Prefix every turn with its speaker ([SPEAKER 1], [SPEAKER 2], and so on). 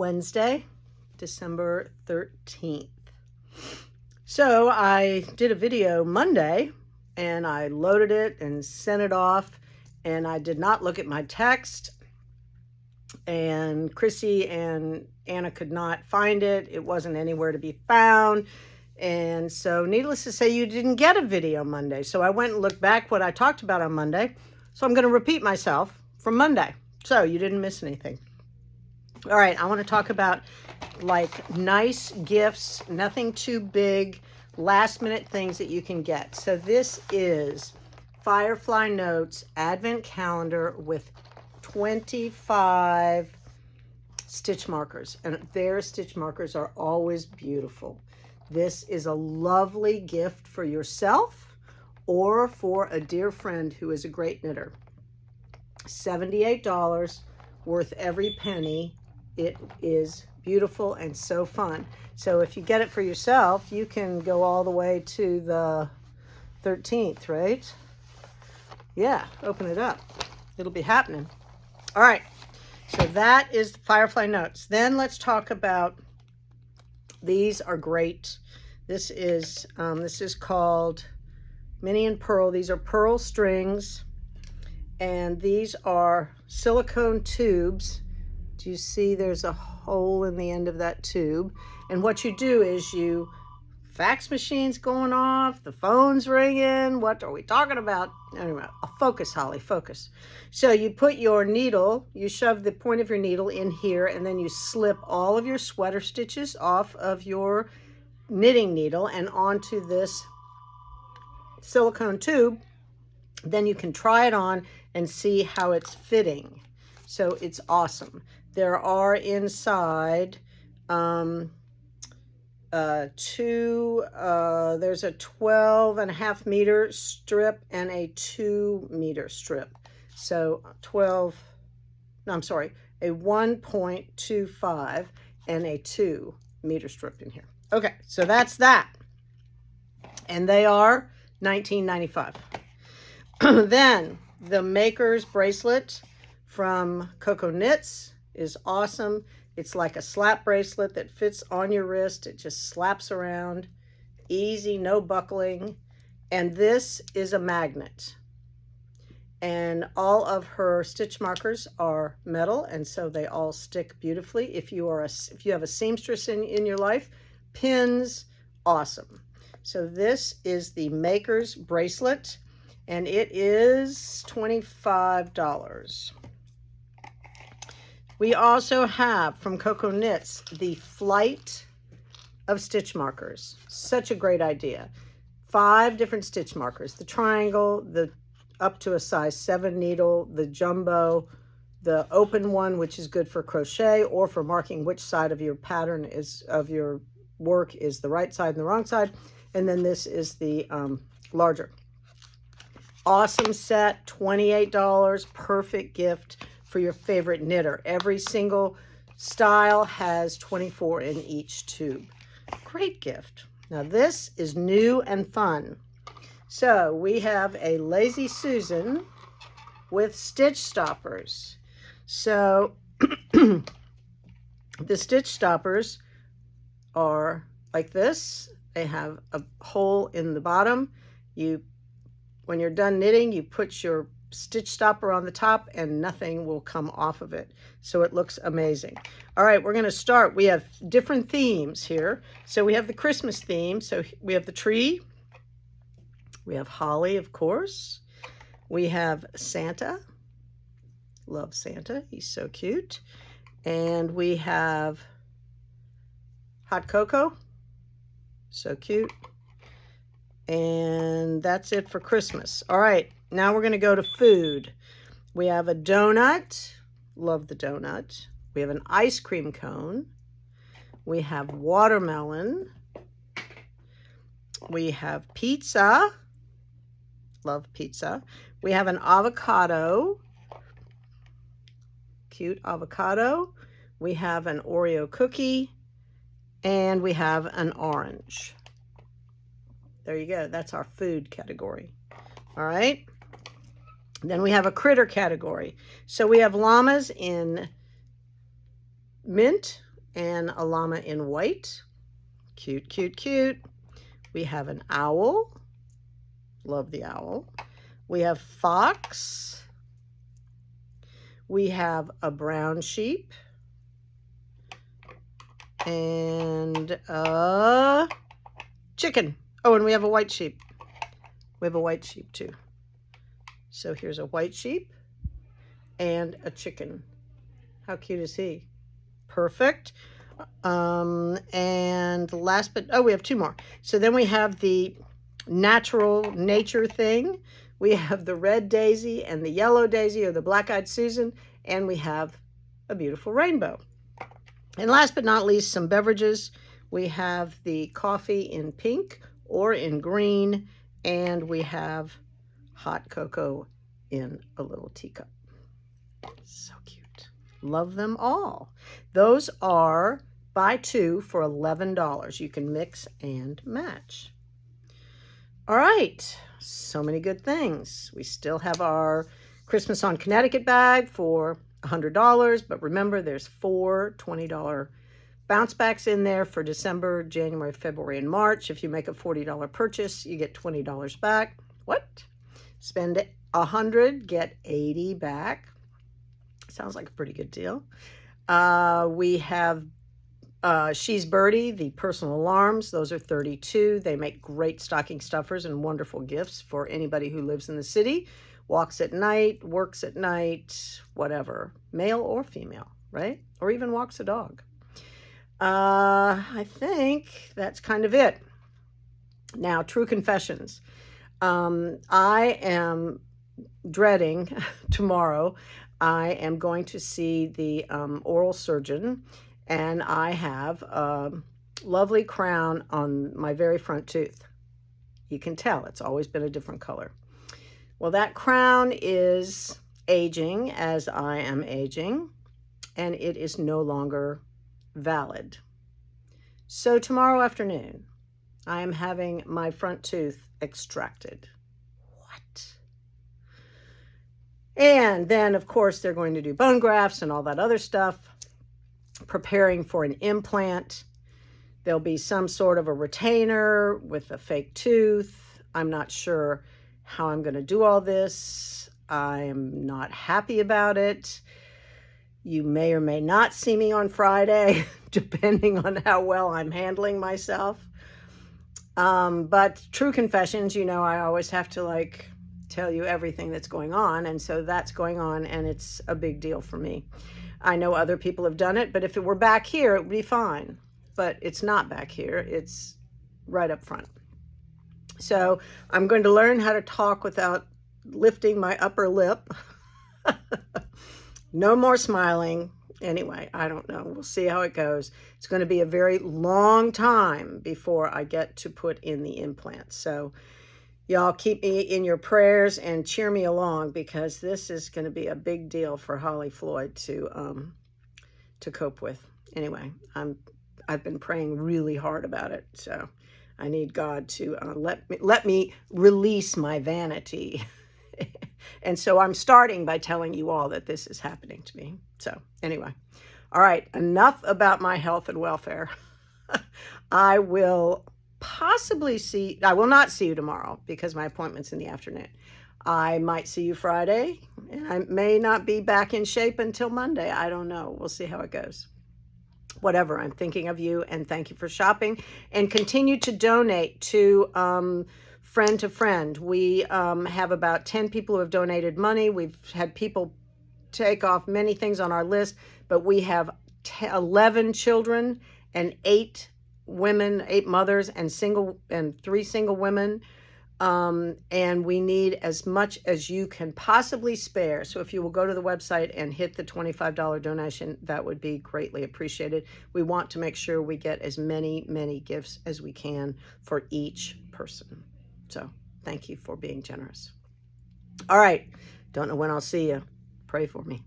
[SPEAKER 1] Wednesday, December 13th. So I did a video Monday and I loaded it and sent it off, and I did not look at my text, and Chrissy and Anna could not find it. It wasn't anywhere to be found. And so needless to say, you didn't get a video Monday. So I went and looked back what I talked about on Monday. So I'm going to repeat myself from Monday. So you didn't miss anything. All right, I want to talk about like nice gifts, nothing too big, last minute things that you can get. So this is Firefly Notes Advent Calendar with 25 stitch markers, and their stitch markers are always beautiful. This is a lovely gift for yourself or for a dear friend who is a great knitter. $78, worth every penny. It is beautiful and so fun. So if you get it for yourself, you can go all the way to the 13th, right? Yeah, open it up. It'll be happening. All right, so that is the Firefly Notes. Then let's talk about, these are great. This is called Mini and Pearl. These are pearl strings, and these are silicone tubes. Do you see there's a hole in the end of that tube? And what you do is fax machine's going off, the phone's ringing, what are we talking about? Anyway, focus, Holly, focus. So you put your needle, you shove the point of your needle in here, and then you slip all of your sweater stitches off of your knitting needle and onto this silicone tube. Then you can try it on and see how it's fitting. So it's awesome. There are inside there's a 12.5 meter strip and a 2 meter strip. So a 1.25 and a 2 meter strip in here. Okay, so that's that. And they are $19.95. Then the Maker's bracelet from Coco Knits is awesome. It's like a slap bracelet that fits on your wrist. It just slaps around. Easy, no buckling. And this is a magnet. And all of her stitch markers are metal, and so they all stick beautifully. If you have a seamstress in your life, pins, awesome. So this is the Maker's bracelet, and it is $25. We also have from Coco Knits the Flight of stitch markers. Such a great idea. 5 different stitch markers: the triangle, the up to a size 7 needle, the jumbo, the open one, which is good for crochet or for marking which side of your pattern of your work is the right side and the wrong side. And then this is the larger. Awesome set, $28, perfect gift for your favorite knitter. Every single style has 24 in each tube. Great gift. Now this is new and fun. So we have a Lazy Susan with stitch stoppers. So the stitch stoppers are like this. They have a hole in the bottom. When you're done knitting, you put your stitch stopper on the top and nothing will come off of it. So it looks amazing. All right, we're going to start. We have different themes here. So we have the Christmas theme. So we have the tree. We have holly, of course. We have Santa. Love Santa. He's so cute. And we have hot cocoa. So cute. And that's it for Christmas. All right, now we're going to go to food. We have a donut. Love the donut. We have an ice cream cone. We have watermelon. We have pizza. Love pizza. We have an avocado. Cute avocado. We have an Oreo cookie. And we have an orange. There you go. That's our food category. All right. Then we have a critter category. So we have llamas in mint and a llama in white. Cute, cute, cute. We have an owl. Love the owl. We have fox. We have a brown sheep. And a chicken. Oh, and we have a white sheep. We have a white sheep too. So here's a white sheep and a chicken. How cute is he? Perfect. And last but, oh, we have two more. So then we have the nature thing. We have the red daisy and the yellow daisy, or the black-eyed Susan, and we have a beautiful rainbow. And last but not least, some beverages. We have the coffee in pink or in green, and we have hot cocoa in a little teacup. So cute. Love them all. Those are buy two for $11. You can mix and match. All right, so many good things. We still have our Christmas on Connecticut bag for $100, but remember there's 4 $20 bounce backs in there for December, January, February, and March. If you make a $40 purchase, you get $20 back. What? Spend $100, get $80 back. Sounds like a pretty good deal. We have She's Birdie, the personal alarms. Those are $32. They make great stocking stuffers and wonderful gifts for anybody who lives in the city, walks at night, works at night, whatever, male or female, right? Or even walks a dog. I think that's kind of it. Now, true confessions. I am dreading tomorrow. I am going to see the oral surgeon, and I have a lovely crown on my very front tooth. You can tell it's always been a different color. Well, that crown is aging as I am aging, and it is no longer valid. So tomorrow afternoon, I am having my front tooth extracted. What? And then, of course, they're going to do bone grafts and all that other stuff, preparing for an implant. There'll be some sort of a retainer with a fake tooth. I'm not sure how I'm going to do all this. I'm not happy about it. You may or may not see me on Friday, depending on how well I'm handling myself. But true confessions, you know, I always have to tell you everything that's going on. And so that's going on, and it's a big deal for me. I know other people have done it, but if it were back here, it would be fine. But it's not back here. It's right up front. So I'm going to learn how to talk without lifting my upper lip. No more smiling. Anyway, I don't know. We'll see how it goes. It's going to be a very long time before I get to put in the implant. So y'all keep me in your prayers and cheer me along, because this is going to be a big deal for Holly Floyd to cope with. Anyway, I've been praying really hard about it, so I need God to let me release my vanity. And so I'm starting by telling you all that this is happening to me. So anyway, all right, enough about my health and welfare. I will not see you tomorrow because my appointment's in the afternoon. I might see you Friday, and I may not be back in shape until Monday. I don't know. We'll see how it goes. Whatever, I'm thinking of you, and thank you for shopping. And continue to donate to Friend to Friend. We have about 10 people who have donated money. We've had people take off many things on our list, but we have 11 children and 8 women, 8 mothers, and 3 single women. And we need as much as you can possibly spare. So if you will go to the website and hit the $25 donation, that would be greatly appreciated. We want to make sure we get as many gifts as we can for each person. So thank you for being generous. All right. Don't know when I'll see you. Pray for me.